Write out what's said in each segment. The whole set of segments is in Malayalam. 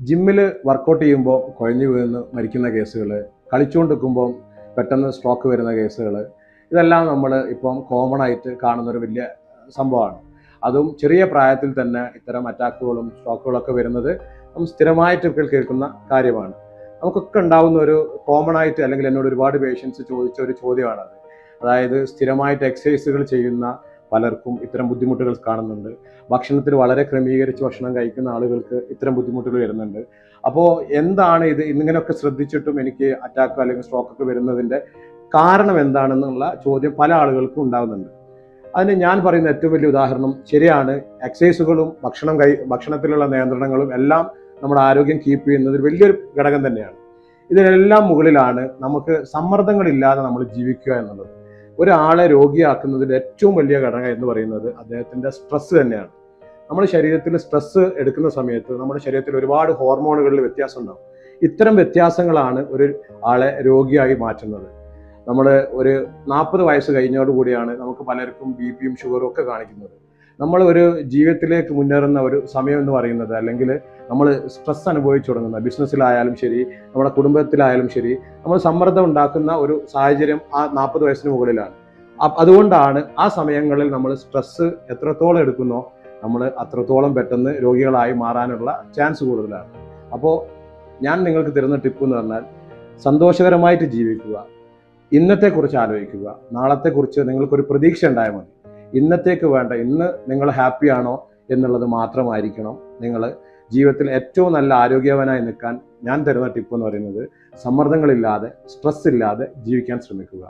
ജിമ്മിൽ വർക്കൗട്ട് ചെയ്യുമ്പോൾ കുഴഞ്ഞു വീഴുന്ന മരിക്കുന്ന കേസുകൾ, കളിച്ചുകൊണ്ടിരിക്കുമ്പോൾ പെട്ടെന്ന് സ്ട്രോക്ക് വരുന്ന കേസുകൾ, ഇതെല്ലാം നമ്മൾ ഇപ്പം കോമൺ ആയിട്ട് കാണുന്നൊരു വലിയ സംഭവമാണ്. അതും ചെറിയ പ്രായത്തിൽ തന്നെ ഇത്തരം അറ്റാക്കുകളും സ്ട്രോക്കുകളൊക്കെ വരുന്നത് നമ്മൾ സ്ഥിരമായിട്ട് കേൾക്കുന്ന കാര്യമാണ്. നമുക്കൊക്കെ ഉണ്ടാവുന്ന ഒരു കോമൺ ആയിട്ട്, അല്ലെങ്കിൽ എന്നോട് ഒരുപാട് പേഷ്യൻസ് ചോദിച്ച ഒരു ചോദ്യമാണത്. അതായത് സ്ഥിരമായിട്ട് എക്സസൈസുകൾ ചെയ്യുന്ന പലർക്കും ഇത്തരം ബുദ്ധിമുട്ടുകൾ കാണുന്നുണ്ട്. ഭക്ഷണത്തിൽ വളരെ ക്രമീകരിച്ച് ഭക്ഷണം കഴിക്കുന്ന ആളുകൾക്ക് ഇത്തരം ബുദ്ധിമുട്ടുകൾ വരുന്നുണ്ട്. അപ്പോൾ എന്താണ് ഇത്, ഇങ്ങനെയൊക്കെ ശ്രദ്ധിച്ചിട്ടും എനിക്ക് അറ്റാക്ക് അല്ലെങ്കിൽ സ്ട്രോക്കൊക്കെ വരുന്നതിൻ്റെ കാരണം എന്താണെന്നുള്ള ചോദ്യം പല ആളുകൾക്കും ഉണ്ടാകുന്നുണ്ട്. അതിന് ഞാൻ പറയുന്ന ഏറ്റവും വലിയ ഉദാഹരണം, ശരിയാണ്, എക്സസൈസുകളും ഭക്ഷണത്തിലുള്ള നിയന്ത്രണങ്ങളും എല്ലാം നമ്മുടെ ആരോഗ്യം കീപ്പ് ചെയ്യുന്നത് വലിയൊരു ഘടകം തന്നെയാണ്. ഇതിനെല്ലാം മുകളിലാണ് നമുക്ക് സമ്മർദ്ദങ്ങളില്ലാതെ നമ്മൾ ജീവിക്കുക എന്നുള്ളത്. ഒരാളെ രോഗിയാക്കുന്നതിൽ ഏറ്റവും വലിയ ഘടകം എന്ന് പറയുന്നത് അദ്ദേഹത്തിൻ്റെ സ്ട്രെസ് തന്നെയാണ്. നമ്മുടെ ശരീരത്തിൽ സ്ട്രെസ് എടുക്കുന്ന സമയത്ത് നമ്മുടെ ശരീരത്തിൽ ഒരുപാട് ഹോർമോണുകളിൽ വ്യത്യാസം ഉണ്ടാകും. ഇത്തരം വ്യത്യാസങ്ങളാണ് ഒരു ആളെ രോഗിയായി മാറ്റുന്നത്. നമ്മൾ ഒരു 40 വയസ്സ് കഴിഞ്ഞോടുകൂടിയാണ് നമുക്ക് പലർക്കും ബിപിയും ഷുഗറും ഒക്കെ കാണിക്കുന്നത്. നമ്മൾ ഒരു ജീവിതത്തിലേക്ക് മുന്നേറുന്ന ഒരു സമയം എന്ന് പറയുന്നത്, അല്ലെങ്കിൽ നമ്മൾ സ്ട്രെസ് അനുഭവിച്ചു തുടങ്ങുന്ന, ബിസിനസ്സിലായാലും ശരി, നമ്മുടെ കുടുംബത്തിലായാലും ശരി, നമ്മൾ സമ്മർദ്ദം ഉണ്ടാക്കുന്ന ഒരു സാഹചര്യം ആ 40 വയസ്സിന് മുകളിലാണ്. അതുകൊണ്ടാണ് ആ സമയങ്ങളിൽ നമ്മൾ സ്ട്രെസ് എത്രത്തോളം എടുക്കുന്നോ നമ്മൾ അത്രത്തോളം പെട്ടെന്ന് രോഗികളായി മാറാനുള്ള ചാൻസ് കൂടുതലാണ്. അപ്പോൾ ഞാൻ നിങ്ങൾക്ക് തരുന്ന ടിപ്പ് എന്ന് പറഞ്ഞാൽ, സന്തോഷകരമായിട്ട് ജീവിക്കുക, ഇന്നത്തെക്കുറിച്ച് ആലോചിക്കുക, നാളത്തെക്കുറിച്ച് നിങ്ങൾക്കൊരു പ്രതീക്ഷ ഉണ്ടായാൽ മതി. ഇന്നത്തേക്ക് വേണ്ട, ഇന്ന് നിങ്ങൾ ഹാപ്പിയാണോ എന്നുള്ളത് മാത്രമായിരിക്കണം നിങ്ങൾ ജീവിതത്തിൽ ഏറ്റവും നല്ല ആരോഗ്യവാനായി നിൽക്കാൻ ഞാൻ തരുന്ന ടിപ്പ് എന്ന് പറയുന്നത്, സമ്മർദ്ദങ്ങളില്ലാതെ സ്ട്രെസ് ഇല്ലാതെ ജീവിക്കാൻ ശ്രമിക്കുക.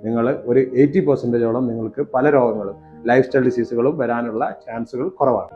നിങ്ങൾ ഒരു 80% നിങ്ങൾക്ക് പല രോഗങ്ങളും ലൈഫ് സ്റ്റൈൽ ഡിസീസുകളും വരാനുള്ള ചാൻസുകൾ കുറവാണ്.